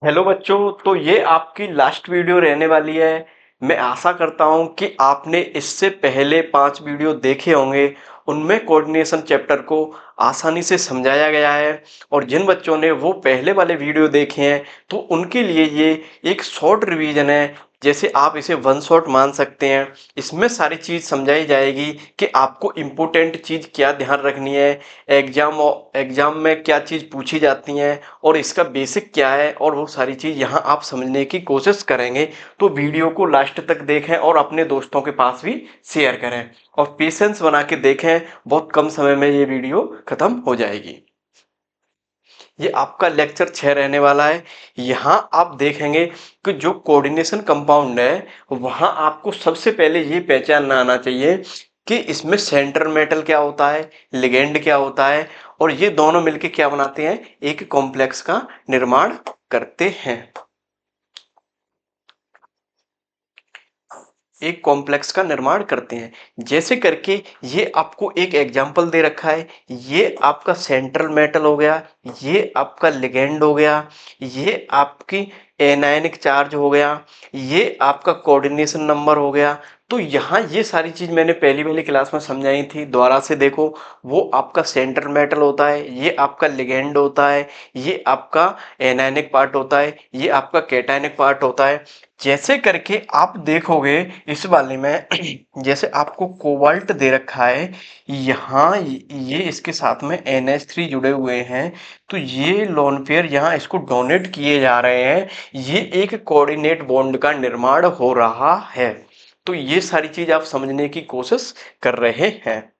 Hello बच्चों। तो ये आपकी लास्ट वीडियो रहने वाली है। मैं आशा करता हूँ कि आपने इससे पहले 5 वीडियो देखे होंगे। उनमें कोऑर्डिनेशन चैप्टर को आसानी से समझाया गया है। और जिन बच्चों ने वो पहले वाले वीडियो देखे हैं तो उनके लिए ये एक शॉर्ट रिवीजन है। जैसे आप इसे वन शॉट मान सकते हैं। इसमें सारी चीज़ समझाई जाएगी कि आपको इम्पोर्टेंट चीज़ क्या ध्यान रखनी है, एग्जाम एग्जाम में क्या चीज़ पूछी जाती हैं और इसका बेसिक क्या है, और वो सारी चीज़ यहाँ आप समझने की कोशिश करेंगे। तो वीडियो को लास्ट तक देखें और अपने दोस्तों के पास भी शेयर करें और पेशेंस बना के देखें। बहुत कम समय में ये वीडियो खत्म हो जाएगी। ये आपका लेक्चर 6 रहने वाला है। यहाँ आप देखेंगे कि जो कोऑर्डिनेशन कंपाउंड है वहाँ आपको सबसे पहले ये पहचानना आना चाहिए कि इसमें सेंट्रल मेटल क्या होता है, लिगेंड क्या होता है, और ये दोनों मिलके क्या बनाते हैं, एक कॉम्प्लेक्स का निर्माण करते हैं। एक कॉम्प्लेक्स का निर्माण करते हैं। जैसे करके ये आपको एक एग्जाम्पल दे रखा है। ये आपका सेंट्रल मेटल हो गया, ये आपका लिगेंड हो गया, ये आपकी एनायनिक चार्ज हो गया, ये आपका कोऑर्डिनेशन नंबर हो गया। तो यहाँ ये सारी चीज मैंने पहली वाली क्लास में समझाई थी, दोबारा से देखो। वो आपका सेंट्रल मेटल होता है, ये आपका लिगेंड होता है, ये आपका एनायनिक पार्ट होता है, ये आपका कैटायनिक पार्ट होता है। जैसे करके आप देखोगे इस वाले में जैसे आपको कोबाल्ट दे रखा है, यहाँ ये इसके साथ में NH3 जुड़े हुए हैं। तो ये लोन पेयर यहाँ इसको डोनेट किए जा रहे हैं। ये एक कोऑर्डिनेट बॉन्ड का निर्माण हो रहा है। तो ये सारी चीज आप समझने की कोशिश कर रहे हैं।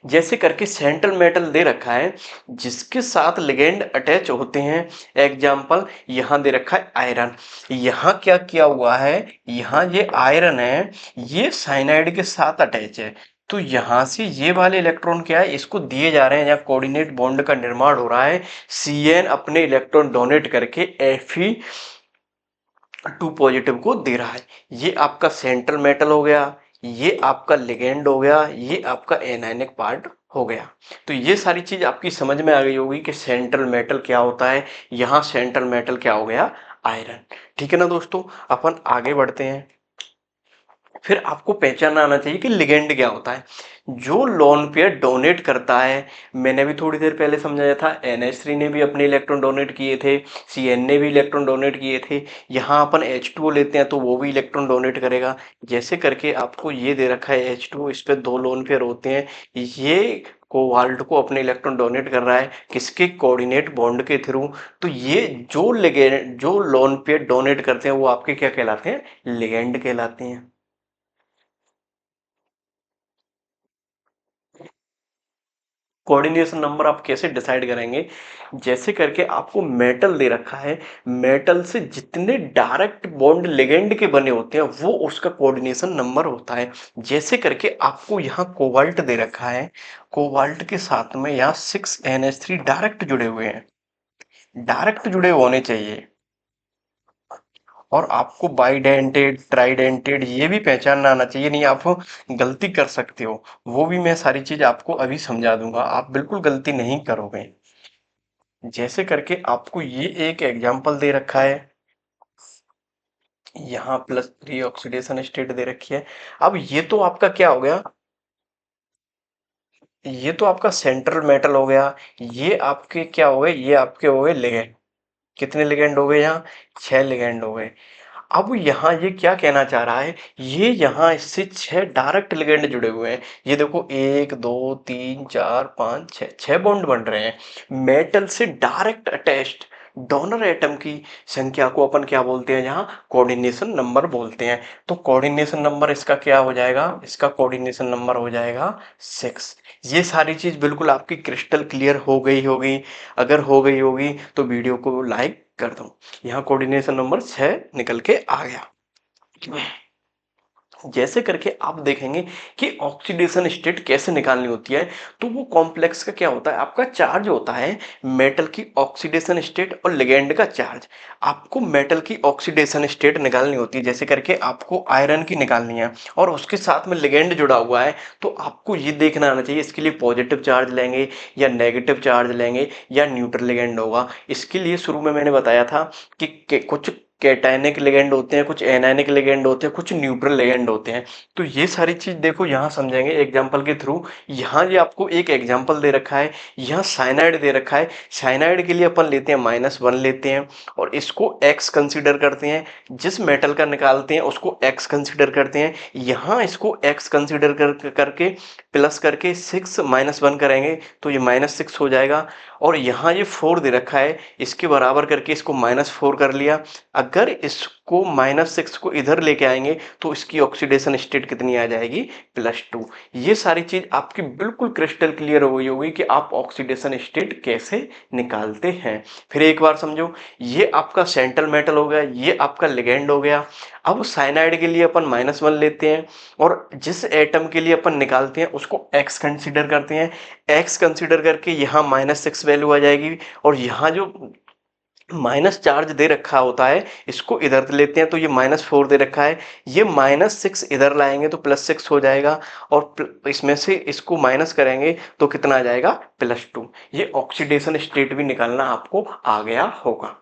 जैसे करके सेंट्रल मेटल दे रखा है जिसके साथ लिगेंड अटैच होते हैं। एग्जाम्पल यहाँ दे रखा है आयरन। यहाँ क्या किया हुआ है, यहाँ ये आयरन है, ये साइनाइड के साथ अटैच है। तो यहाँ से ये वाले इलेक्ट्रॉन क्या है, इसको दिए जा रहे हैं, यहाँ कोऑर्डिनेट बॉन्ड का निर्माण हो रहा है। Cn अपने इलेक्ट्रॉन डोनेट करके Fe2 पॉजिटिव को दे रहा है। ये आपका सेंट्रल मेटल हो गया, ये आपका लिगेंड हो गया, ये आपका एनायनिक पार्ट हो गया। तो ये सारी चीज आपकी समझ में आ गई होगी कि सेंट्रल मेटल क्या होता है। यहाँ सेंट्रल मेटल क्या हो गया, आयरन। ठीक है ना दोस्तों, अपन आगे बढ़ते हैं। फिर आपको पहचानना आना चाहिए कि लिगेंड क्या होता है। जो लोन पेयर डोनेट करता है, मैंने भी थोड़ी देर पहले समझाया था, NH3 ने भी अपने इलेक्ट्रॉन डोनेट किए थे, Cn ने भी इलेक्ट्रॉन डोनेट किए थे। यहाँ अपन H2O लेते हैं तो वो भी इलेक्ट्रॉन डोनेट करेगा। जैसे करके आपको ये दे रखा है H2O, इस पे 2 लोन पेयर होते हैं। ये कोबाल्ट को अपने इलेक्ट्रॉन डोनेट कर रहा है, किसके, कोऑर्डिनेट बॉन्ड के थ्रू। तो ये जो लोन पेयर डोनेट करते हैं वो आपके क्या कहलाते हैं, लिगेंड कहलाते हैं। कोऑर्डिनेशन नंबर आप कैसे डिसाइड करेंगे, जैसे करके आपको मेटल दे रखा है, मेटल से जितने डायरेक्ट बॉन्ड लिगेंड के बने होते हैं वो उसका कोऑर्डिनेशन नंबर होता है। जैसे करके आपको यहाँ कोबाल्ट दे रखा है, कोबाल्ट के साथ में यहाँ 6NH3 डायरेक्ट जुड़े हुए हैं, डायरेक्ट जुड़े होने चाहिए। और आपको बाइडेंटेड, ट्राइडेंटेड ये भी पहचानना आना चाहिए, नहीं आप गलती कर सकते हो। वो भी मैं सारी चीज आपको अभी समझा दूंगा, आप बिल्कुल गलती नहीं करोगे। जैसे करके आपको ये एक एग्जांपल दे रखा है, यहाँ +3 ऑक्सीडेशन स्टेट दे रखी है। अब ये तो आपका क्या हो गया, ये तो आपका सेंट्रल मेटल हो गया। ये आपके क्या हो गए, ये आपके हो गए लिगेंड। कितने लिगेंड हो गए यहाँ, 6 लिगेंड हो गए। अब यहाँ ये क्या कहना चाह रहा है, ये यहाँ इससे 6 डायरेक्ट लिगेंड जुड़े हुए हैं। ये देखो 1 2 3 4 5 6, 6 बॉन्ड बन रहे हैं मेटल से डायरेक्ट अटैच्ड। डोनर एटम की संख्या को अपन क्या बोलते हैं, यहाँ कोऑर्डिनेशन नंबर बोलते हैं। तो कोऑर्डिनेशन नंबर इसका क्या हो जाएगा, इसका कोऑर्डिनेशन नंबर हो जाएगा 6। ये सारी चीज बिल्कुल आपकी क्रिस्टल क्लियर हो गई होगी। अगर हो गई होगी तो वीडियो को लाइक कर दो। यहाँ कोऑर्डिनेशन नंबर 6 निकल के आ गया। जैसे करके आप देखेंगे कि ऑक्सीडेशन स्टेट कैसे निकालनी होती है, तो वो कॉम्प्लेक्स का क्या होता है, आपका चार्ज होता है मेटल की ऑक्सीडेशन स्टेट और लिगेंड का चार्ज। आपको मेटल की ऑक्सीडेशन स्टेट निकालनी होती है, जैसे करके आपको आयरन की निकालनी है और उसके साथ में लिगेंड जुड़ा हुआ है, तो आपको ये देखना आना चाहिए इसके लिए पॉजिटिव चार्ज लेंगे या नेगेटिव चार्ज लेंगे या न्यूट्रल लिगेंड होगा। इसके लिए शुरू में मैंने बताया था कि कुछ कैटायनिक लिगेंड होते हैं, कुछ एनायनिक लिगेंड होते हैं, कुछ न्यूट्रल लिगेंड होते हैं। तो ये सारी चीज देखो यहाँ समझेंगे एग्जाम्पल के थ्रू। यहाँ ये आपको एक एग्जाम्पल दे रखा है, यहाँ साइनाइड दे रखा है। साइनाइड के लिए अपन लेते हैं -1 लेते हैं और इसको x कंसीडर करते हैं। जिस मेटल का निकालते हैं उसको x कंसीडर करते हैं। यहाँ इसको x कंसीडर करके प्लस करके 6 -1 करेंगे तो ये -6 हो जाएगा। और यहाँ ये 4 दे रखा है, इसके बराबर करके इसको -4 कर लिया। अगर इसको -6 को इधर लेके आएंगे तो इसकी ऑक्सीडेशन स्टेट कितनी आ जाएगी, +2। ये सारी चीज आपकी बिल्कुल क्रिस्टल क्लियर हो गई होगी कि आप ऑक्सीडेशन स्टेट कैसे निकालते हैं। फिर एक बार समझो, ये आपका सेंट्रल मेटल हो गया, ये आपका लिगेंड हो गया। अब साइनाइड के लिए अपन -1 लेते हैं और जिस एटम के लिए अपन निकालते हैं उसको x कंसीडर करते हैं। x कंसीडर करके यहाँ -6 वैल्यू आ जाएगी और यहाँ जो माइनस चार्ज दे रखा होता है इसको इधर लेते हैं तो ये -4 दे रखा है। ये -6 इधर लाएंगे तो +6 हो जाएगा और इसमें से इसको माइनस करेंगे तो कितना आ जाएगा, +2। ये ऑक्सीडेशन स्टेट भी निकालना आपको आ गया होगा।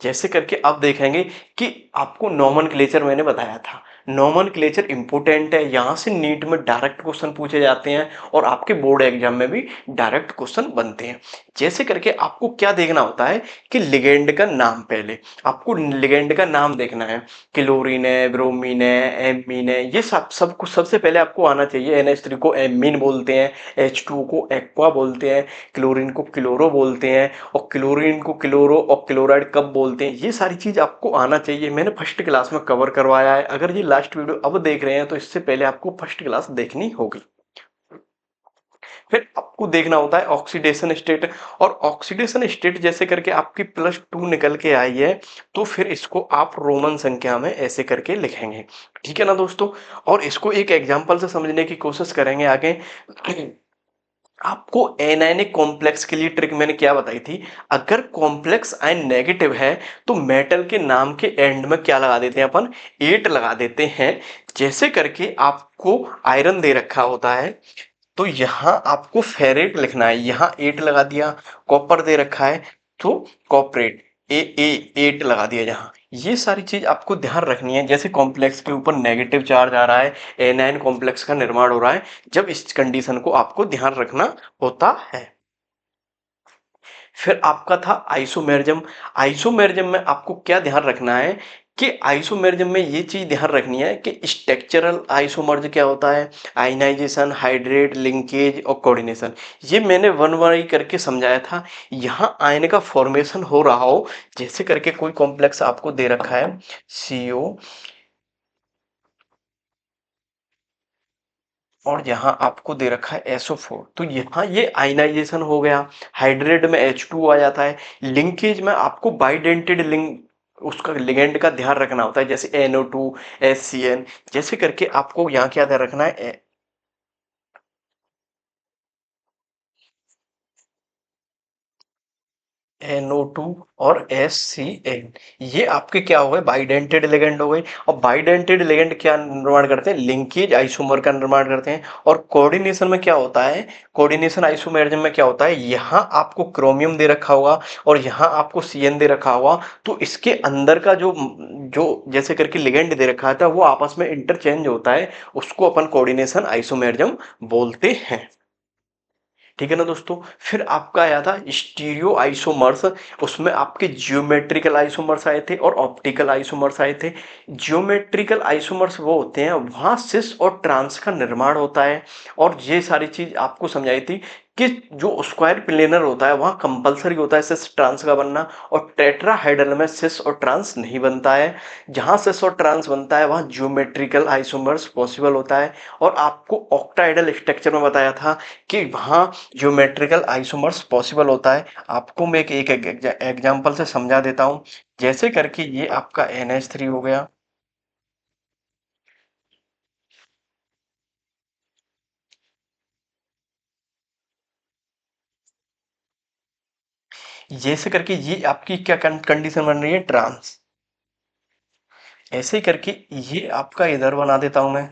जैसे करके अब देखेंगे कि आपको नोमेनक्लेचर मैंने बताया था। नोमेनक्लेचर इंपॉर्टेंट है, यहाँ से नीट में डायरेक्ट क्वेश्चन पूछे जाते हैं और आपके बोर्ड एग्जाम में भी डायरेक्ट क्वेश्चन बनते हैं। जैसे करके आपको क्या देखना होता है कि लिगेंड का नाम, पहले आपको लिगेंड का नाम देखना है। क्लोरीन है, ब्रोमीन है, एमीन है, ये सब कुछ सबसे पहले आपको आना चाहिए। NH3 को एमीन बोलते हैं, H2 को एक्वा बोलते हैं, क्लोरीन को क्लोरो बोलते हैं और क्लोरीन को क्लोरो और क्लोराइड कब बोलते हैं, ये सारी चीज आपको आना चाहिए। मैंने फर्स्ट क्लास में कवर करवाया है। अगर ये लास्ट वीडियो अब देख रहे हैं तो इससे पहले आपको फर्स्ट क्लास देखनी होगी। फिर आपको देखना होता है ऑक्सीडेशन स्टेट, और ऑक्सीडेशन स्टेट जैसे करके आपकी +2 निकल के आई है तो फिर इसको आप रोमन संख्या में ऐसे करके लिखेंगे। ठीक है ना दोस्तों। और इसको एक एग्जांपल से समझने की कोशिश करेंगे आगे। आपको एनायनिक कॉम्प्लेक्स के लिए ट्रिक मैंने क्या बताई थी, अगर कॉम्प्लेक्स आयन नेगेटिव है तो मेटल के नाम के एंड में क्या लगा देते हैं अपन, 8 लगा देते हैं। जैसे करके आपको आयरन दे रखा होता है तो यहाँ आपको फेरेट लिखना है, यहाँ 8 लगा दिया। कॉपर दे रखा है तो कॉपरेट, ए ए 8 लगा दिया यहाँ। ये सारी चीज आपको ध्यान रखनी है। जैसे कॉम्प्लेक्स के ऊपर नेगेटिव चार्ज आ रहा है, एनायन कॉम्प्लेक्स का निर्माण हो रहा है, जब इस कंडीशन को आपको ध्यान रखना होता है। फिर आपका था आइसोमेरिज्म। आइसोमेरिज्म में आपको क्या ध्यान रखना है कि आइसोमेरिज्म में ये चीज ध्यान रखनी है कि स्ट्रक्चरल आइसोमर्ज क्या होता है, आयनाइजेशन, हाइड्रेट, लिंकेज और कोऑर्डिनेशन। ये मैंने वन बाई करके समझाया था। यहाँ आयन का फॉर्मेशन हो रहा हो, जैसे करके कोई कॉम्प्लेक्स आपको दे रखा है CO और यहाँ आपको दे रखा है SO4, तो यहाँ ये आयनाइजेशन हो गया। हाइड्रेट में H2 आ जाता है। लिंकेज में आपको बाइडेंटेड लिंक उसका लिगेंड का ध्यान रखना होता है, जैसे NO2 HCN। जैसे करके आपको यहाँ क्या ध्यान रखना है, NO2 और HCN, ये आपके क्या हो गए, बाइडेंटेड लिगेंड हो गए। और बाइडेंटेड लिगेंड क्या निर्माण करते हैं, लिंकेज आइसोमर का निर्माण करते हैं। और कोऑर्डिनेशन में क्या होता है, कोऑर्डिनेशन आइसोमेरिज्म में क्या होता है, यहाँ आपको क्रोमियम दे रखा होगा और यहाँ आपको CN दे रखा होगा, तो इसके अंदर का जो जो जैसे करके लिगेंड दे रखा था वो आपस में इंटरचेंज होता है, उसको अपन कोऑर्डिनेशन आइसोमेरिज्म बोलते हैं। ठीक है ना दोस्तों। फिर आपका आया था स्टीरियो आइसोमर्स। उसमें आपके जियोमेट्रिकल आइसोमर्स आए थे और ऑप्टिकल आइसोमर्स आए थे। जियोमेट्रिकल आइसोमर्स वो होते हैं वहां सिस और ट्रांस का निर्माण होता है। और ये सारी चीज आपको समझाई थी कि जो स्क्वायर प्लेनर होता है वहां कंपलसरी होता है सिस ट्रांस का बनना, और टेट्राहेड्रल में सिस और ट्रांस नहीं बनता है। जहां सिस और ट्रांस बनता है वहां जियोमेट्रिकल आइसोमर्स पॉसिबल होता है। और आपको ऑक्टाइडल स्ट्रक्चर में बताया था कि वहां ज्योमेट्रिकल आइसोमर्स पॉसिबल होता है। आपको मैं एक एग्जांपल से समझा देता हूं। जैसे करके ये आपका NH3 हो गया, जैसे करके ये आपकी क्या कंडीशन बन रही है, ट्रांस। ऐसे ही करके ये आपका इधर बना देता हूं मैं।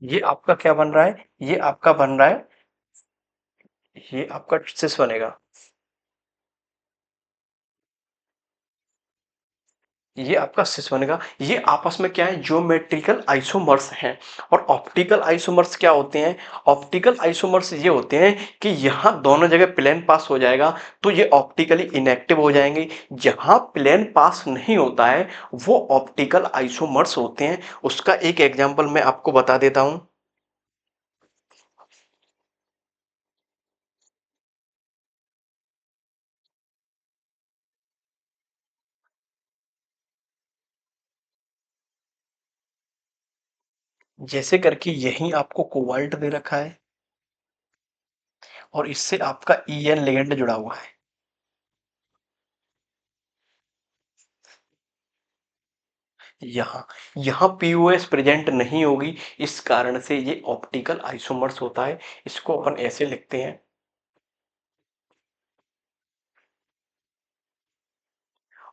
ये आपका क्या बन रहा है, ये आपका बन रहा है, ये आपका सिस बनेगा। ये आपका सिस बनेगा। ये आपस में क्या है, ज्योमेट्रिकल आइसोमर्स हैं। और ऑप्टिकल आइसोमर्स क्या होते हैं, ऑप्टिकल आइसोमर्स ये होते हैं कि यहाँ दोनों जगह प्लेन पास हो जाएगा तो ये ऑप्टिकली इनएक्टिव हो जाएंगे। जहां प्लेन पास नहीं होता है वो ऑप्टिकल आइसोमर्स होते हैं। उसका एक एग्जांपल मैं आपको बता देता हूं। जैसे करके यही आपको कोबाल्ट दे रखा है और इससे आपका ईएन लिगेंड जुड़ा हुआ है। यहाँ यहाँ पीओएस प्रेजेंट नहीं होगी, इस कारण से ये ऑप्टिकल आइसोमर्स होता है। इसको अपन ऐसे लिखते हैं।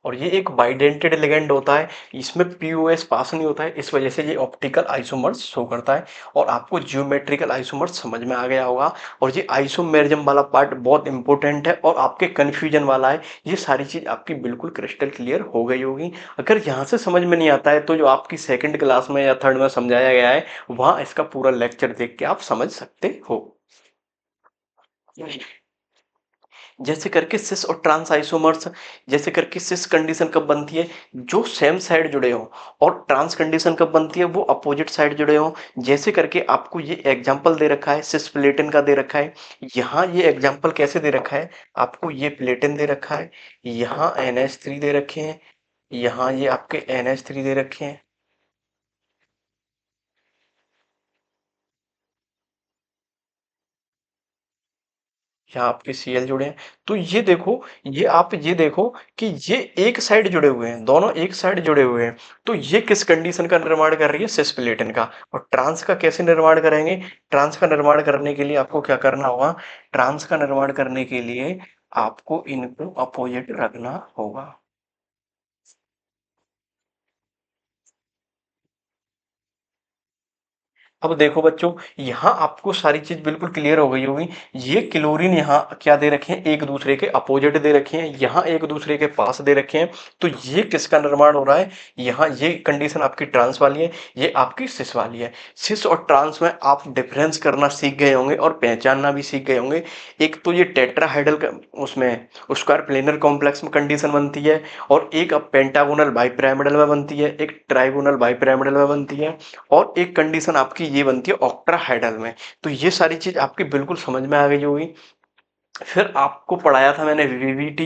और ये एक बाइडेंटेड लिगेंड होता है, इसमें पीओएस पास नहीं होता है, इस वजह से ये ऑप्टिकल आइसोमर्स शो करता है। और आपको जियोमेट्रिकल आइसोमर्स समझ में आ गया होगा। और ये आइसोमेरिज्म वाला पार्ट बहुत इंपॉर्टेंट है और आपके कंफ्यूजन वाला है। ये सारी चीज आपकी बिल्कुल क्रिस्टल क्लियर हो गई होगी। अगर यहाँ से समझ में नहीं आता है तो जो आपकी सेकंड क्लास में या थर्ड में समझाया गया है वहां इसका पूरा लेक्चर देख के आप समझ सकते हो। जैसे करके सिस और ट्रांस आइसोमर्स, जैसे करके सिस कंडीशन कब बनती है, जो सेम साइड जुड़े हो। और ट्रांस कंडीशन कब बनती है, वो अपोजिट साइड जुड़े हो। जैसे करके आपको ये एग्जांपल दे रखा है, सिस प्लेटिन का दे रखा है। यहाँ ये एग्जांपल कैसे दे रखा है, आपको ये प्लेटिन दे रखा है, यहाँ NH3 दे रखे हैं, यहाँ ये आपके NH3 दे रखे हैं, यहाँ आपके Cl जुड़े हैं। तो ये देखो, ये आप ये देखो कि ये एक साइड जुड़े हुए हैं, दोनों एक साइड जुड़े हुए हैं। तो ये किस कंडीशन का निर्माण कर रही है, सिस्प्लेटिन का। और ट्रांस का कैसे निर्माण करेंगे, ट्रांस का निर्माण करने के लिए आपको क्या करना होगा, ट्रांस का निर्माण करने के लिए आपको इनको अपोजिट रखना होगा। अब देखो बच्चों, यहाँ आपको सारी चीज बिल्कुल क्लियर हो गई होगी। ये क्लोरीन यहाँ क्या दे रखे हैं, एक दूसरे के अपोजिट दे रखे हैं, यहाँ एक दूसरे के पास दे रखे हैं। तो ये किसका निर्माण हो रहा है, यहाँ ये कंडीशन आपकी ट्रांस वाली है, ये आपकी सिस वाली है। सिस और ट्रांस में आप डिफरेंस करना सीख गए होंगे और पहचानना भी सीख गए होंगे। एक तो ये टेट्राहाइडल उसमें स्क्वायर प्लेनर कॉम्प्लेक्स में कंडीशन बनती है, और एक अब पेंटागोनल बाइपिरामिडल में बनती है, एक ट्राइगोनल बाइपिरामिडल में बनती है, और एक कंडीशन आपकी ये बनती है ऑक्ट्राहाइडल में। तो ये सारी चीज आपकी बिल्कुल समझ में आ गई होगी। फिर आपको पढ़ाया था मैंने वीवीटी।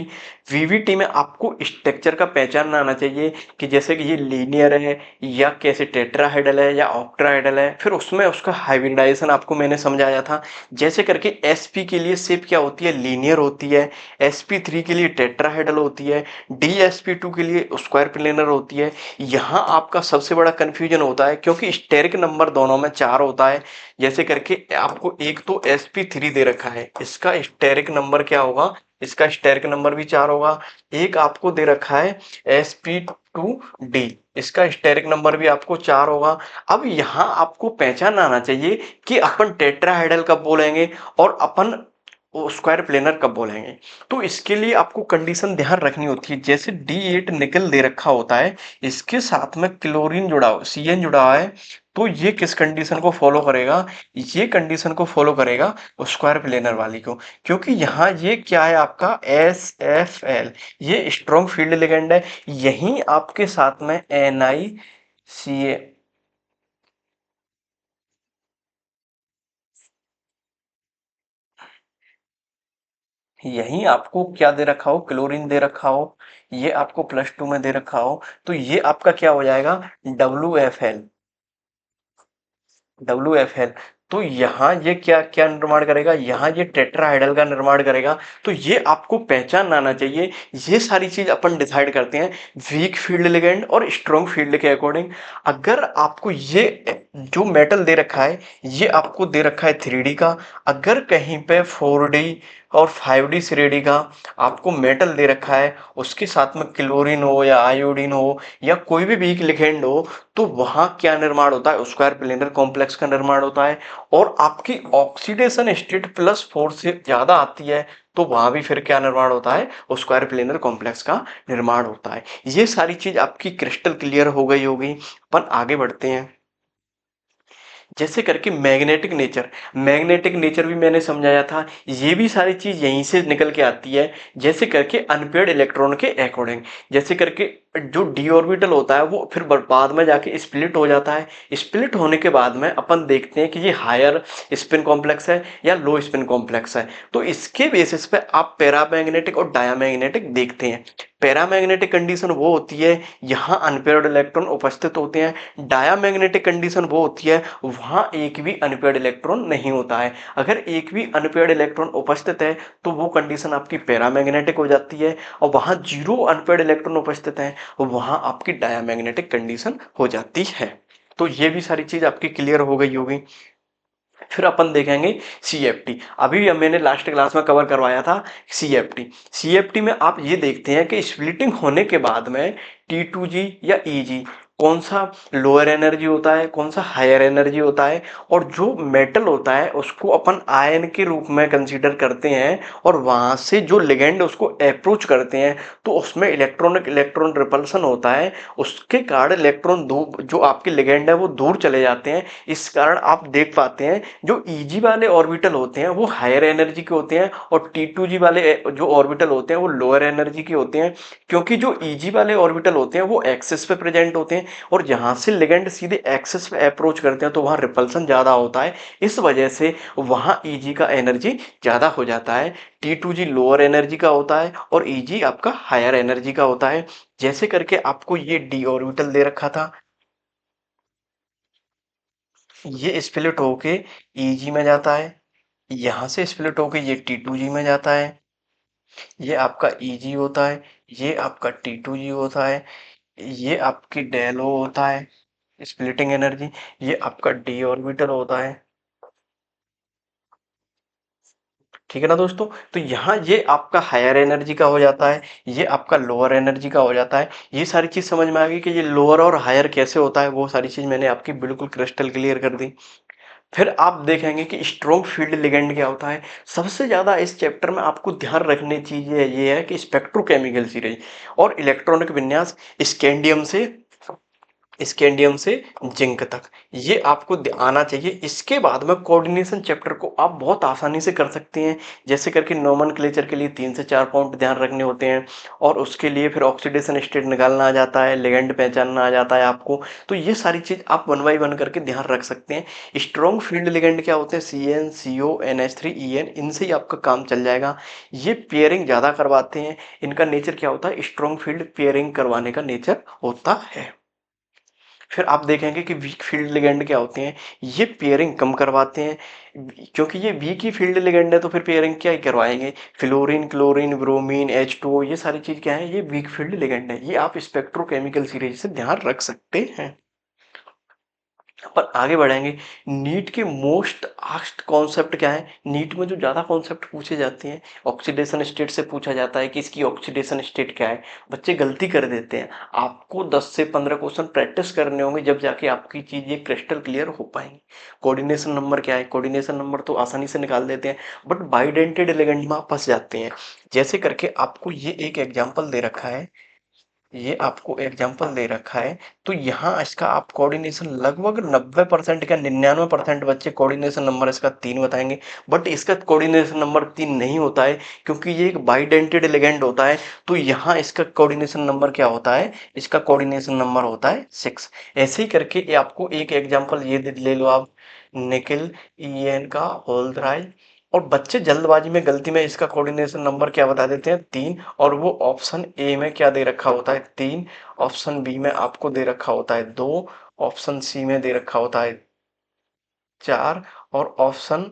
वीवीटी में आपको स्ट्रक्चर का पहचान आना चाहिए कि जैसे कि ये लीनियर है या कैसे टेट्राहाइडल है या ऑक्ट्राहाइडल है। फिर उसमें उसका हाइब्रिडाइजेशन आपको मैंने समझाया था। जैसे करके एसपी के लिए शेप क्या होती है, लीनियर होती है। sp3 के लिए टेट्राहाइडल होती है। DsP2 के लिए स्क्वायर प्लेनर होती है। यहाँ आपका सबसे बड़ा कंफ्यूजन होता है क्योंकि स्टेरिक नंबर दोनों में 4 होता है। जैसे करके आपको एक तो sp3 दे रखा है, इसका स्टेरिक नंबर क्या होगा, इसका स्टेरिक नंबर भी 4 होगा। एक आपको दे रखा है sp2d, इसका स्टेरिक नंबर भी आपको 4 होगा। अब यहाँ आपको पहचान आना चाहिए कि अपन टेट्राहाइडल कब बोलेंगे और अपन स्क्वायर प्लेनर कब बोलेंगे। तो इसके लिए आपको कंडीशन ध्यान रखनी होती है। जैसे D8 निकल दे रखा होता है, इसके साथ में क्लोरीन जुड़ा हो, CN जुड़ा हुआ है, तो ये किस कंडीशन को फॉलो करेगा, ये कंडीशन को फॉलो करेगा स्क्वायर प्लेनर वाली को। क्योंकि यहाँ ये क्या है आपका SFL, ये स्ट्रॉन्ग फील्ड लिगेंड है। यहीं आपके साथ में NiCa, यहीं आपको क्या दे रखा हो, क्लोरीन दे रखा हो, ये आपको +2 में दे रखा हो, तो ये आपका क्या हो जाएगा, WFL। WFL। तो यहाँ ये क्या क्या निर्माण करेगा, यहाँ ये टेट्राहाइड्रल का निर्माण करेगा। तो ये आपको पहचान आना चाहिए। ये सारी चीज अपन डिसाइड करते हैं वीक फील्ड लिगेंड और स्ट्रॉन्ग फील्ड के अकॉर्डिंग। अगर आपको ये जो मेटल दे रखा है, ये आपको दे रखा है 3D का, अगर कहीं पे 4D और 5D श्रेणी का आपको मेटल दे रखा है, उसके साथ में क्लोरीन हो या आयोडीन हो या कोई भी वीक लिगेंड हो, तो वहां क्या निर्माण होता है, स्क्वायर प्लेनर कॉम्प्लेक्स का निर्माण होता है। और आपकी ऑक्सीडेशन स्टेट +4 से ज्यादा आती है, तो वहां भी फिर क्या निर्माण होता है, स्क्वायर प्लेनर कॉम्प्लेक्स का निर्माण होता है। ये सारी चीज आपकी क्रिस्टल क्लियर हो गई होगी। अपन आगे बढ़ते हैं। जैसे करके मैग्नेटिक नेचर भी मैंने समझाया था। ये भी सारी चीज यहीं से निकल के आती है। जैसे करके अनपेयर्ड इलेक्ट्रॉन के अकॉर्डिंग, जैसे करके जो डी ऑर्बिटल होता है वो फिर बाद में जाके स्प्लिट हो जाता है। स्प्लिट होने के बाद में अपन देखते हैं कि ये हायर स्पिन कॉम्प्लेक्स है या लो स्पिन कॉम्प्लेक्स है। तो इसके बेसिस पे आप पैरामैग्नेटिक और डायामैग्नेटिक देखते हैं। पैरामैग्नेटिक कंडीशन वो होती है यहाँ अनपेयर्ड इलेक्ट्रॉन उपस्थित होते हैं। डायामैग्नेटिक कंडीशन वो होती है वहां एक भी अनपेयर्ड इलेक्ट्रॉन नहीं होता है। अगर एक भी अनपेयर्ड इलेक्ट्रॉन उपस्थित है तो वो कंडीशन आपकी पैरामैग्नेटिक हो जाती है, और वहां जीरो अनपेयर्ड इलेक्ट्रॉन उपस्थित है वहां आपकी डायामैग्नेटिक कंडीशन हो जाती है। तो ये भी सारी चीज आपकी क्लियर हो गई होगी। फिर अपन देखेंगे सीएफटी। अभी मैंने लास्ट क्लास में कवर करवाया था सीएफटी। सीएफटी में आप ये देखते हैं कि स्प्लिटिंग होने के बाद में T2G या EG कौन सा लोअर एनर्जी होता है, कौन सा हायर एनर्जी होता है, और जो मेटल होता है उसको अपन आयन के रूप में कंसीडर करते हैं, और वहां से जो लिगेंड उसको अप्रोच करते हैं तो उसमें इलेक्ट्रॉन रिपल्सन होता है। उसके कारण इलेक्ट्रॉन दूर, जो आपके लिगेंड है वो दूर चले जाते हैं। इस कारण आप देख पाते हैं जो ईजी वाले ऑर्बिटल होते हैं वो हायर एनर्जी के होते हैं, और T2G वाले जो ऑर्बिटल होते हैं वो लोअर एनर्जी के होते हैं। क्योंकि जो ईजी वाले ऑर्बिटल होते हैं वो एक्सिस पे प्रेजेंट होते हैं, और जहां से लिगेंड सीधे एक्सिस पे अप्रोच करते हैं तो वहां रिपल्सन ज्यादा होता है। इस वजह से वहां ईजी का एनर्जी ज्यादा हो जाता है। T2G लोअर एनर्जी का होता है और ईजी आपका हायर एनर्जी का होता है। जैसे करके आपको ये डी ऑर्बिटल दे रखा था, ये स्प्लिट होके ईजी में जाता है, यहां से स्प्लिट होके ये T2G में जाता है, ये आपका ईजी होता है, ये आपका T2G होता है, ये आपकी डेलो होता है स्प्लिटिंग एनर्जी, ये आपका डी ऑर्बिटल होता है। ठीक है ना दोस्तों। तो यहाँ ये आपका हायर एनर्जी का हो जाता है, ये आपका लोअर एनर्जी का हो जाता है। ये सारी चीज समझ में आ गई कि ये लोअर और हायर कैसे होता है, वो सारी चीज मैंने आपकी बिल्कुल क्रिस्टल क्लियर कर दी। फिर आप देखेंगे कि स्ट्रॉन्ग फील्ड लिगेंड क्या होता है। सबसे ज्यादा इस चैप्टर में आपको ध्यान रखने चीज ये है कि स्पेक्ट्रोकेमिकल सीरीज और इलेक्ट्रॉनिक विन्यास, स्कैंडियम से स्कैंडियम से जिंक तक, ये आपको आना चाहिए। इसके बाद में कोऑर्डिनेशन चैप्टर को आप बहुत आसानी से कर सकते हैं। जैसे करके नोमेनक्लेचर के लिए 3 से 4 पॉइंट ध्यान रखने होते हैं, और उसके लिए फिर ऑक्सीडेशन स्टेट निकालना आ जाता है, लिगेंड पहचानना आ जाता है आपको। तो ये सारी चीज आप 1 बाय 1 करके ध्यान रख सकते हैं। स्ट्रॉन्ग फील्ड लिगेंड क्या होते हैं, CN CO NH3 EN, इनसे ही आपका काम चल जाएगा। ये पेयरिंग ज्यादा करवाते हैं। इनका नेचर क्या होता है, स्ट्रॉन्ग फील्ड पेयरिंग करवाने का नेचर होता है। फिर आप देखेंगे कि वीक फील्ड लिगेंड क्या होते हैं, ये पेयरिंग कम करवाते हैं। क्योंकि ये वीक ही फील्ड लिगेंड है तो फिर पेयरिंग क्या ही करवाएंगे। फ्लोरीन, क्लोरीन, ब्रोमीन, H2O, ये सारी चीज क्या है, ये वीक फील्ड लिगेंड है। ये आप स्पेक्ट्रोकेमिकल सीरीज से ध्यान रख सकते हैं। पर आगे बढ़ेंगे। नीट के मोस्ट आस्क्ड कॉन्सेप्ट क्या है, नीट में जो ज्यादा कॉन्सेप्ट पूछे जाते हैं, ऑक्सीडेशन स्टेट से पूछा जाता है कि इसकी ऑक्सीडेशन स्टेट क्या है। बच्चे गलती कर देते हैं। आपको 10 से 15 क्वेश्चन प्रैक्टिस करने होंगे, जब जाके आपकी चीज ये क्रिस्टल क्लियर हो पाएंगी। कोऑर्डिनेशन नंबर क्या है, कोऑर्डिनेशन नंबर तो आसानी से निकाल देते हैं, बट बाइडेंटेड एलिमेंट में आप फंस जाते हैं। जैसे करके आपको ये एक एग्जाम्पल दे रखा है, ये आपको एग्जाम्पल दे रखा है। तो यहाँ इसका आप कोऑर्डिनेशन लगभग 90% का 99% बच्चे कोऑर्डिनेशन नंबर इसका 3 बताएंगे। बट इसका कोऑर्डिनेशन नंबर 3 नहीं होता है, क्योंकि ये एक बाइडेंटेड लिगेंड होता है। तो यहाँ इसका कोऑर्डिनेशन नंबर क्या होता है, इसका कोऑर्डिनेशन नंबर होता है 6। ऐसे ही करके ये आपको एक एग्जाम्पल ये ले लो आप, निकिल EN का होल्ड्राइड। और बच्चे जल्दबाजी में गलती में इसका कोऑर्डिनेशन नंबर क्या बता देते हैं, 3, और वो ऑप्शन ए में क्या दे रखा होता है, 3, ऑप्शन बी में आपको दे रखा होता है 2, ऑप्शन सी में दे रखा होता है 4 और ऑप्शन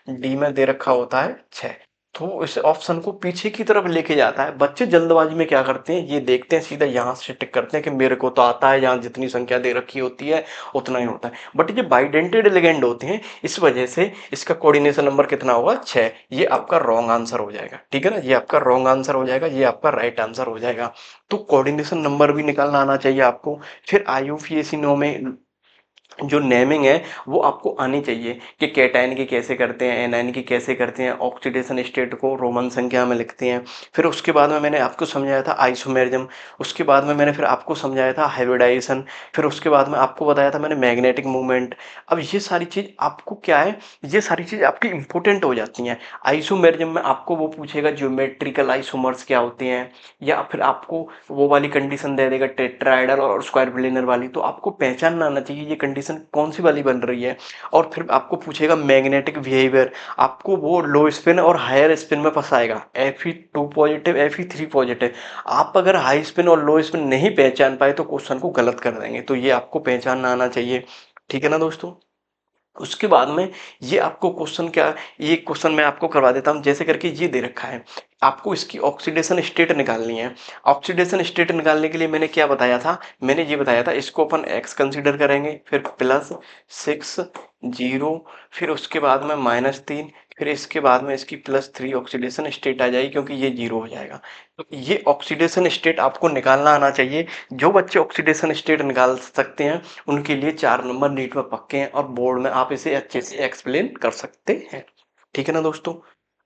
डी में दे रखा होता है 6। तो इस ऑप्शन को पीछे की तरफ लेके जाता है। बच्चे जल्दबाजी में क्या करते हैं, ये देखते हैं सीधा यहाँ से टिक करते हैं कि मेरे को तो आता है, यहाँ जितनी संख्या दे रखी होती है उतना ही होता है। बट ये बाइडेंटेड लिगेंड होते हैं, इस वजह से इसका कोऑर्डिनेशन नंबर कितना होगा, 6। ये आपका रॉन्ग आंसर हो जाएगा, ठीक है ना, ये आपका रॉन्ग आंसर हो जाएगा, ये आपका राइट आंसर हो जाएगा। तो कोऑर्डिनेशन नंबर भी निकालना आना चाहिए आपको। फिर आईयूपीएसी में जो नेमिंग है वो आपको आनी चाहिए कि कैटायन की कैसे करते हैं, एनायन की कैसे करते हैं, ऑक्सीडेशन स्टेट को रोमन संख्या में लिखते हैं। फिर उसके बाद में मैंने आपको समझाया था आइसोमेरिज्म, उसके बाद में मैंने फिर आपको समझाया था हाइब्रिडाइजेशन, फिर उसके बाद में आपको बताया था मैंने मैग्नेटिक मूवमेंट। अब ये सारी चीज़ आपको क्या है, ये सारी चीज़ आपकी इंपॉर्टेंट हो जाती हैं। आइसोमेरिज्म में आपको वो पूछेगा ज्योमेट्रिकल आइसोमर्स क्या होते हैं, या फिर आपको वो वाली कंडीशन दे देगा टेट्राइडल और स्क्वायर प्लेनर वाली, तो आपको पहचानना आना चाहिए ये कंडीशन कौन सी वाली बन रही है। और फिर आपको पूछेगा मैग्नेटिक बिहेवियर, आपको वो लो स्पिन और हायर स्पिन में फंसाएगा, Fe2 पॉजिटिव, Fe3 पॉजिटिव। आप अगर हाई स्पिन और लो स्पिन नहीं पहचान पाए तो क्वेश्चन को गलत कर देंगे, तो ये आपको पहचानना आना चाहिए, ठीक है ना दोस्तों। उसके बाद में ये आपको क्वेश्चन क्या, ये क्वेश्चन मैं आपको करवा देता हूँ। जैसे करके ये दे रखा है, आपको इसकी ऑक्सीडेशन स्टेट निकालनी है। ऑक्सीडेशन स्टेट निकालने के लिए मैंने क्या बताया था, मैंने ये बताया था इसको अपन x कंसीडर करेंगे, फिर +6 0, फिर उसके बाद में -3, फिर इसके बाद में इसकी +3 ऑक्सीडेशन स्टेट आ जाएगी क्योंकि ये 0 हो जाएगा। तो ये ऑक्सीडेशन स्टेट आपको निकालना आना चाहिए। जो बच्चे ऑक्सीडेशन स्टेट निकाल सकते हैं उनके लिए 4 नंबर नीट में पक्के हैं और बोर्ड में आप इसे अच्छे से एक्सप्लेन कर सकते हैं, ठीक है ना दोस्तों।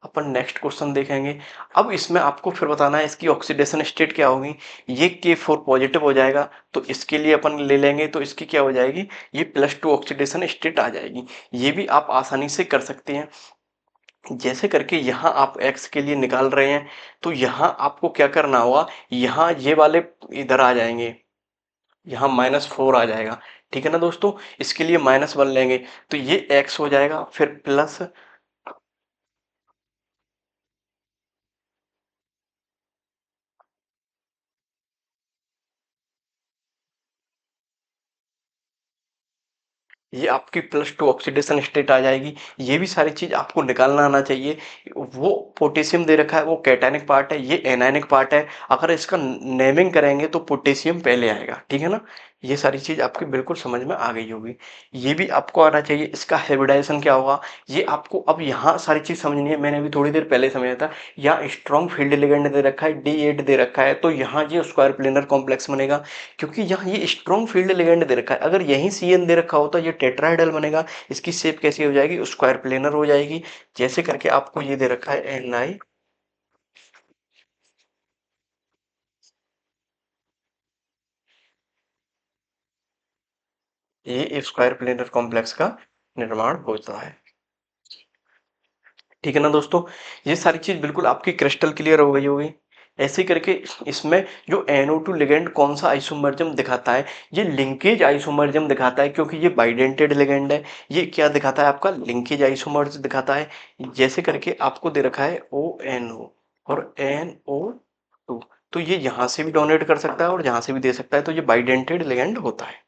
अपन नेक्स्ट क्वेश्चन देखेंगे। अब इसमें आपको फिर बताना है इसकी ऑक्सीडेशन स्टेट क्या होगी। ये K4 पॉजिटिव हो जाएगा, तो इसके लिए अपन ले लेंगे तो इसकी क्या हो जाएगी, ये +2 ऑक्सीडेशन स्टेट आ जाएगी। ये भी आप आसानी से कर सकते हैं। जैसे करके यहाँ आप x के लिए निकाल रहे हैं, तो यहाँ आपको क्या करना होगा, यहाँ ये वाले इधर आ जाएंगे, यहाँ -4 आ जाएगा, ठीक है ना दोस्तों। इसके लिए -1 लेंगे तो ये x हो जाएगा, फिर प्लस ये आपकी +2 ऑक्सीडेशन स्टेट आ जाएगी। ये भी सारी चीज आपको निकालना आना चाहिए। वो पोटेशियम दे रखा है, वो कैटायनिक पार्ट है, ये एनायनिक पार्ट है। अगर इसका नेमिंग करेंगे तो पोटेशियम पहले आएगा, ठीक है ना। ये सारी चीज आपकी बिल्कुल समझ में आ गई होगी। ये भी आपको आना चाहिए। इसका हाइब्रिडाइजेशन क्या होगा, ये आपको अब यहाँ सारी चीज समझनी है। मैंने अभी थोड़ी देर पहले समझाया था। यहाँ स्ट्रॉन्ग फील्ड लिगेंड दे रखा है, D8 दे रखा है, तो यहाँ ये स्क्वायर प्लेनर कॉम्प्लेक्स बनेगा, क्योंकि यहाँ ये स्ट्रॉन्ग फील्ड लिगेंड दे रखा है। अगर यहीं CN दे रखा होता ये टेट्राहेड्रल बनेगा। इसकी शेप कैसी हो जाएगी, स्क्वायर प्लेनर हो जाएगी। जैसे करके आपको ये दे रखा है Ni, ये स्क्वायर प्लेनर कॉम्प्लेक्स का निर्माण होता है, ठीक है ना दोस्तों। ये सारी चीज बिल्कुल आपकी क्रिस्टल क्लियर हो गई होगी। ऐसे करके इसमें जो NO2 लिगेंड कौन सा आइसोमर्जम दिखाता है, ये लिंकेज आइसोमर्जम दिखाता है, क्योंकि ये बाइडेंटेड लिगेंड है। ये क्या दिखाता है, आपका लिंकेज आइसोमर्स दिखाता है। जैसे करके आपको दे रखा है ONO और NO2, तो ये यहाँ से भी डोनेट कर सकता है और यहाँ से भी दे सकता है, तो ये बाइडेंटेड लिगेंड होता है।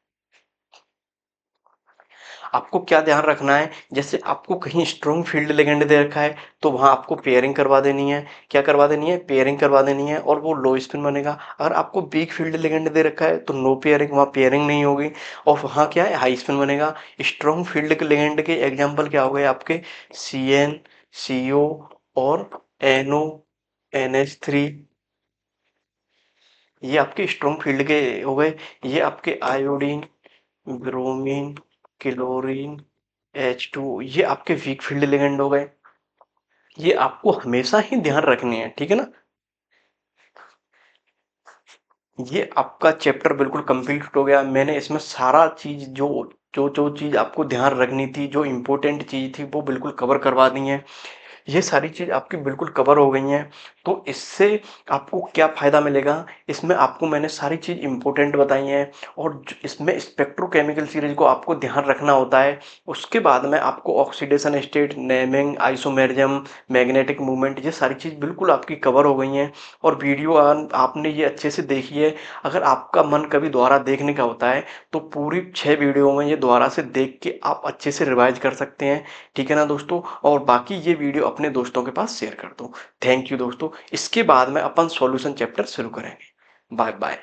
आपको क्या ध्यान रखना है, जैसे आपको कहीं स्ट्रॉन्ग फील्ड लिगेंड दे रखा है तो वहां आपको पेयरिंग करवा देनी है। क्या करवा देनी है, पेयरिंग करवा देनी है, और वो लो स्पिन बनेगा। अगर आपको वीक फील्ड लिगेंड दे रखा है तो नो पेयरिंग, वहां पेयरिंग नहीं होगी और वहां क्या है, हाई स्पिन बनेगा। स्ट्रॉन्ग फील्ड लिगेंड के एग्जाम्पल क्या हो गए आपके, CN, CO और NO, NH3, ये आपके स्ट्रॉन्ग फील्ड के हो गए। ये आपके आयोडीन, ब्रोमीन, क्लोरीन, H2, ये आपके वीक फील्ड लिगेंड हो गए। ये आपको हमेशा ही ध्यान रखने हैं, ठीक है ना। ये आपका चैप्टर बिल्कुल कंप्लीट हो गया। मैंने इसमें सारा चीज जो जो जो चीज आपको ध्यान रखनी थी, जो इम्पोर्टेंट चीज थी, वो बिल्कुल कवर करवा दी है। ये सारी चीज़ आपकी बिल्कुल कवर हो गई हैं। तो इससे आपको क्या फ़ायदा मिलेगा, इसमें आपको मैंने सारी चीज़ इम्पोर्टेंट बताई हैं और इसमें स्पेक्ट्रोकेमिकल सीरीज को आपको ध्यान रखना होता है। उसके बाद में आपको oxidation state, naming, isomerism, magnetic movement, ये सारी चीज़ बिल्कुल आपकी कवर हो गई हैं और वीडियो आपने ये अच्छे से देखी है। अगर आपका मन कभी दोबारा देखने का होता है तो पूरी 6 वीडियो में ये दोबारा से देख के आप अच्छे से रिवाइज कर सकते हैं। ठीक है ना दोस्तों? और बाकी ये वीडियो अपने दोस्तों के पास शेयर कर दो। थैंक यू दोस्तों। इसके बाद में अपन सॉल्यूशन चैप्टर शुरू करेंगे। Bye bye.